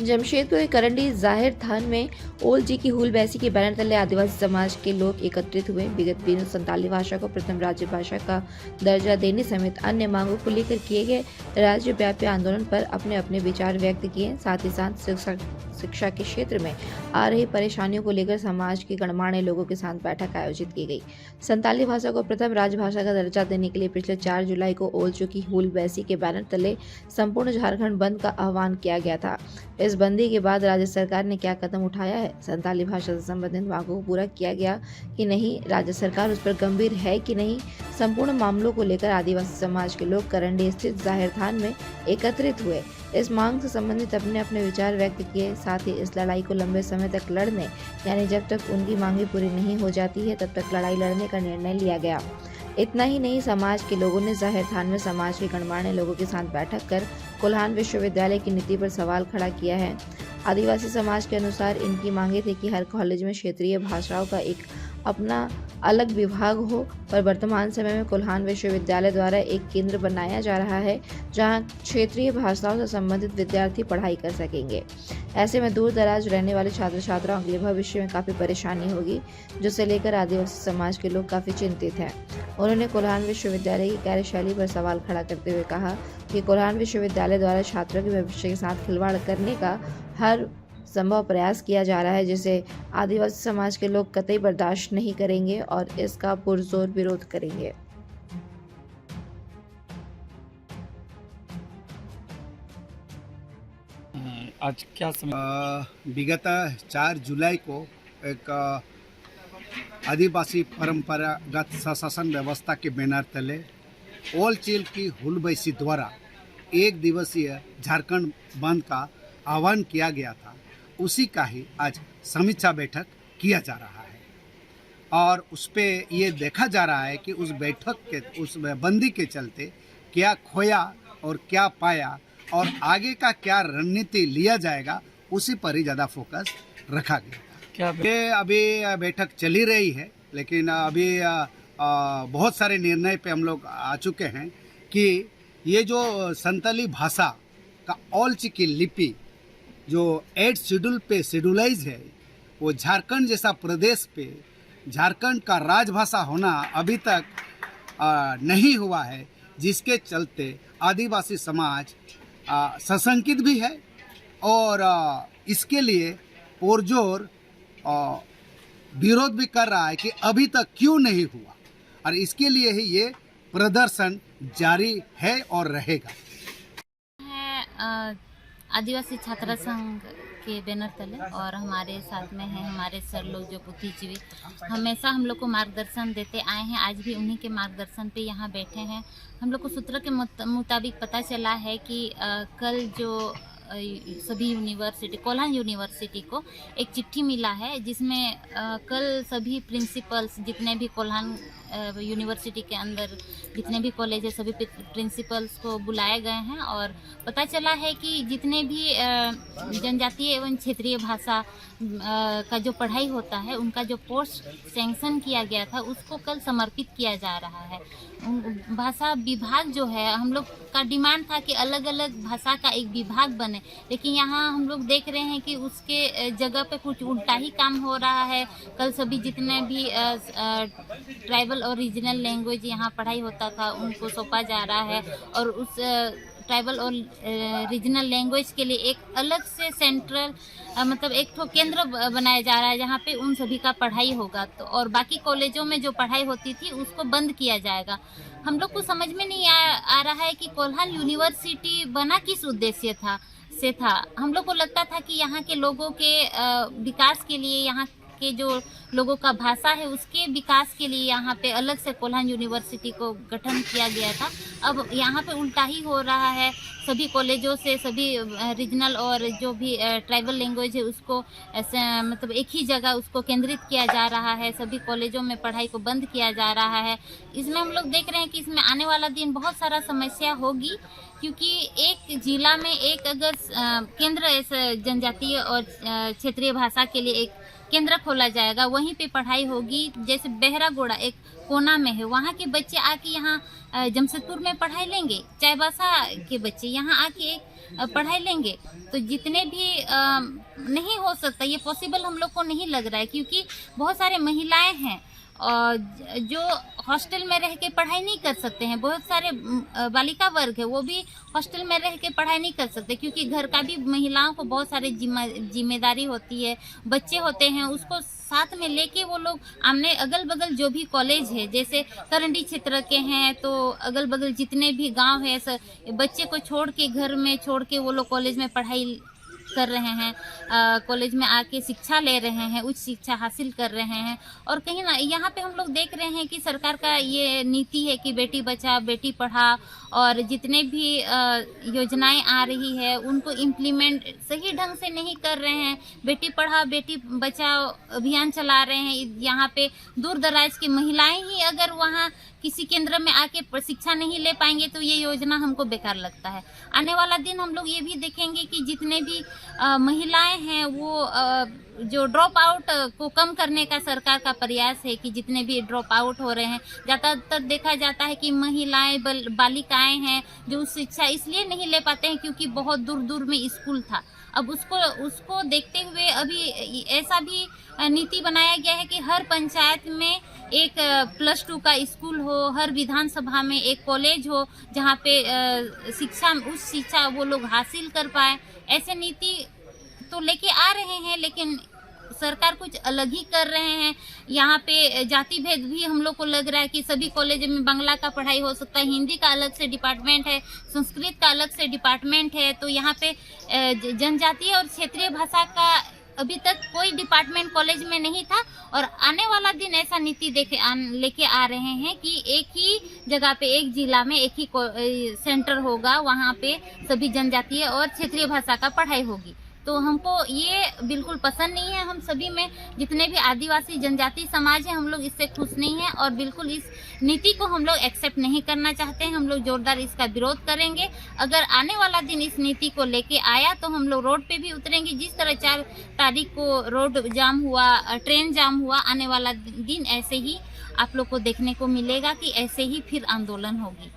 जमशेदपुर के करंडी जाहिर थान में ओल जी की हूल बैसी के बैनर तले आदिवासी समाज के लोग एकत्रित हुए। विगत दिनों संताली भाषा को प्रथम राज्य भाषा का दर्जा देने समेत अन्य मांगों को लेकर किए गए राज्यव्यापी आंदोलन पर अपने अपने विचार व्यक्त किए। साथ ही साथ शिक्षा के क्षेत्र में आ रही परेशानियों को लेकर समाज के गणमान्य लोगों के साथ बैठक आयोजित की गई। संताली भाषा को प्रथम राजभाषा का दर्जा देने के लिए पिछले 4 जुलाई को ओल जी की हूल बैसी के बैनर तले संपूर्ण झारखंड बंद का आह्वान किया गया था। इस बंदी के बाद राज्य सरकार ने क्या कदम उठाया है, संताली भाषा से संबंधित मांगों को पूरा किया गया कि नहीं, राज्य सरकार उस पर गंभीर है कि नहीं, संपूर्ण मामलों को लेकर आदिवासी समाज के लोग करंडी स्थित जाहिर थान में एकत्रित हुए। इस मांग से संबंधित अपने अपने विचार व्यक्त किए। साथ ही इस लड़ाई को लंबे समय तक लड़ने यानी जब तक उनकी मांगे पूरी नहीं हो जाती है तब तक लड़ाई लड़ने का निर्णय लिया गया। इतना ही नहीं, समाज के लोगों ने जाहिर थान में समाज के गणमान्य लोगों के साथ बैठक कर कोल्हान विश्वविद्यालय की नीति पर सवाल खड़ा किया है। आदिवासी समाज के अनुसार इनकी मांगे थी कि हर कॉलेज में क्षेत्रीय भाषाओं का एक अपना अलग विभाग हो, पर वर्तमान समय में कोल्हान विश्वविद्यालय द्वारा एक केंद्र बनाया जा रहा है जहां क्षेत्रीय भाषाओं से संबंधित विद्यार्थी पढ़ाई कर सकेंगे। ऐसे में दूर दराज रहने वाले छात्र छात्राओं के लिए भविष्य में काफ़ी परेशानी होगी, जिसे लेकर आदिवासी समाज के लोग काफ़ी चिंतित हैं। उन्होंने कोल्हान विश्वविद्यालय की कार्यशैली पर सवाल खड़ा करते हुए कहा कि कोल्हान विश्वविद्यालय द्वारा छात्रों के भविष्य के साथ खिलवाड़ करने का हर संभव प्रयास किया जा रहा है, जिसे आदिवासी समाज के लोग कतई बर्दाश्त नहीं करेंगे और इसका पुरजोर विरोध करेंगे। आज क्या समय विगत 4 जुलाई को एक आदिवासी परंपरागत शासन व्यवस्था के बैनर तले ओल चील की हुलबैसी द्वारा एक दिवसीय झारखंड बंद का आह्वान किया गया था। उसी का ही आज समीक्षा बैठक किया जा रहा है और उस पे ये देखा जा रहा है कि उस बैठक के उस बंदी के चलते क्या खोया और क्या पाया और आगे का क्या रणनीति लिया जाएगा, उसी पर ही ज़्यादा फोकस रखा गया। ये अभी बैठक चली रही है, लेकिन अभी बहुत सारे निर्णय पे हम लोग आ चुके हैं कि ये जो संताली भाषा का ओल्ची की लिपि जो 8 शेड्यूल पे शेड्यूलाइज है, वो झारखंड जैसा प्रदेश पे झारखंड का राजभाषा होना अभी तक नहीं हुआ है, जिसके चलते आदिवासी समाज सशंकित भी है और इसके लिए पुरजोर विरोध भी कर रहा है कि अभी तक क्यों नहीं हुआ, और इसके लिए ही ये प्रदर्शन जारी है और रहेगा। आदिवासी छात्र संघ के बैनर तले और हमारे साथ में हैं हमारे सर लोग जो बुद्धिजीवी हमेशा हम लोग को मार्गदर्शन देते आए हैं। आज भी उन्हीं के मार्गदर्शन पे यहाँ बैठे हैं। हम लोग को सूत्रों के मुताबिक पता चला है कि कल जो सभी यूनिवर्सिटी कोल्हान यूनिवर्सिटी को एक चिट्ठी मिला है, जिसमें कल सभी प्रिंसिपल्स जितने भी कोल्हान यूनिवर्सिटी के अंदर जितने भी कॉलेज है सभी प्रिंसिपल्स को बुलाए गए हैं और पता चला है कि जितने भी जनजातीय एवं क्षेत्रीय भाषा का जो पढ़ाई होता है उनका जो पोस्ट सैंक्शन किया गया था उसको कल समर्पित किया जा रहा है। भाषा विभाग जो है, हम लोग का डिमांड था कि अलग अलग भाषा का एक विभाग बने, लेकिन यहाँ हम लोग देख रहे हैं कि उसके जगह पे कुछ उल्टा ही काम हो रहा है। कल सभी जितने भी ट्राइबल और रीजनल लैंग्वेज यहाँ पढ़ाई होता था उनको सौंपा जा रहा है और उस ट्राइबल और रीजनल लैंग्वेज के लिए एक अलग से सेंट्रल मतलब एक तो केंद्र बनाया जा रहा है जहाँ पे उन सभी का पढ़ाई होगा। तो और बाकी कॉलेजों में जो पढ़ाई होती थी उसको बंद किया जाएगा। हम लोग को समझ में नहीं आ रहा है कि कोल्हान यूनिवर्सिटी बना किस उद्देश्य था। हम लोग को लगता था कि यहाँ के लोगों के विकास के लिए, यहाँ के जो लोगों का भाषा है उसके विकास के लिए यहाँ पे अलग से कोल्हान यूनिवर्सिटी को गठन किया गया था। अब यहाँ पे उल्टा ही हो रहा है। सभी कॉलेजों से सभी रीजनल और जो भी ट्राइबल लैंग्वेज है उसको मतलब एक ही जगह उसको केंद्रित किया जा रहा है। सभी कॉलेजों में पढ़ाई को बंद किया जा रहा है। इसमें हम लोग देख रहे हैं कि इसमें आने वाला दिन बहुत सारा समस्या होगी, क्योंकि एक जिला में एक अगर केंद्र ऐसे जनजातीय और क्षेत्रीय भाषा के लिए एक केंद्र खोला जाएगा, वहीं पे पढ़ाई होगी। जैसे बहरागोड़ा एक कोना में है, वहाँ के बच्चे आके यहाँ जमशेदपुर में पढ़ाई लेंगे, चाईबासा के बच्चे यहाँ आके पढ़ाई लेंगे। तो जितने भी नहीं हो सकता, ये पॉसिबल हम लोग को नहीं लग रहा है, क्योंकि बहुत सारे महिलाएं हैं जो हॉस्टल में रह के पढ़ाई नहीं कर सकते हैं। बहुत सारे बालिका वर्ग है, वो भी हॉस्टल में रह के पढ़ाई नहीं कर सकते, क्योंकि घर का भी महिलाओं को बहुत सारे जिम्मेदारी होती है, बच्चे होते हैं, उसको साथ में लेके वो लोग आमने अगल बगल जो भी कॉलेज है, जैसे करंडी क्षेत्र के हैं तो अगल बगल जितने भी गांव है, बच्चे को छोड़ के घर में छोड़ के वो लोग कॉलेज में पढ़ाई कर रहे हैं, कॉलेज में आके शिक्षा ले रहे हैं, उच्च शिक्षा हासिल कर रहे हैं। और कहीं ना यहाँ पे हम लोग देख रहे हैं कि सरकार का ये नीति है कि बेटी बचाओ बेटी पढ़ाओ, और जितने भी योजनाएं आ रही है उनको इम्प्लीमेंट सही ढंग से नहीं कर रहे हैं। बेटी पढ़ाओ बेटी बचाओ अभियान चला रहे हैं। यहाँ पे दूर दराज की महिलाएं ही अगर वहाँ किसी केंद्र में आके शिक्षा नहीं ले पाएंगे तो ये योजना हमको बेकार लगता है। आने वाला दिन हम लोग ये भी देखेंगे कि जितने भी महिलाएं हैं वो जो ड्रॉप आउट को कम करने का सरकार का प्रयास है कि जितने भी ड्रॉप आउट हो रहे हैं, ज़्यादातर देखा जाता है कि महिलाएं बालिकाएं हैं जो उस शिक्षा इसलिए नहीं ले पाते हैं क्योंकि बहुत दूर दूर में स्कूल था। अब उसको देखते हुए अभी ऐसा भी नीति बनाया गया है कि हर पंचायत में एक +2 का स्कूल हो, हर विधानसभा में एक कॉलेज हो जहाँ पे उच्च शिक्षा वो लोग हासिल कर पाए। ऐसे नीति तो लेके आ रहे हैं, लेकिन सरकार कुछ अलग ही कर रहे हैं। यहाँ पे जाति भेद भी हम लोग को लग रहा है कि सभी कॉलेज में बांग्ला का पढ़ाई हो सकता है, हिंदी का अलग से डिपार्टमेंट है, संस्कृत का अलग से डिपार्टमेंट है। तो यहाँ पे जनजातीय और क्षेत्रीय भाषा का अभी तक कोई डिपार्टमेंट कॉलेज में नहीं था, और आने वाला दिन ऐसा नीति लेके आ रहे हैं कि एक ही जगह पे एक जिला में एक ही सेंटर होगा, वहाँ पे सभी जनजातीय और क्षेत्रीय भाषा का पढ़ाई होगी। तो हमको ये बिल्कुल पसंद नहीं है। हम सभी में जितने भी आदिवासी जनजाति समाज है, हम लोग इससे खुश नहीं हैं और बिल्कुल इस नीति को हम लोग एक्सेप्ट नहीं करना चाहते हैं। हम लोग जोरदार इसका विरोध करेंगे। अगर आने वाला दिन इस नीति को लेके आया तो हम लोग रोड पे भी उतरेंगे। जिस तरह 4 तारीख को रोड जाम हुआ, ट्रेन जाम हुआ, आने वाला दिन ऐसे ही आप लोग को देखने को मिलेगा कि ऐसे ही फिर आंदोलन होगी।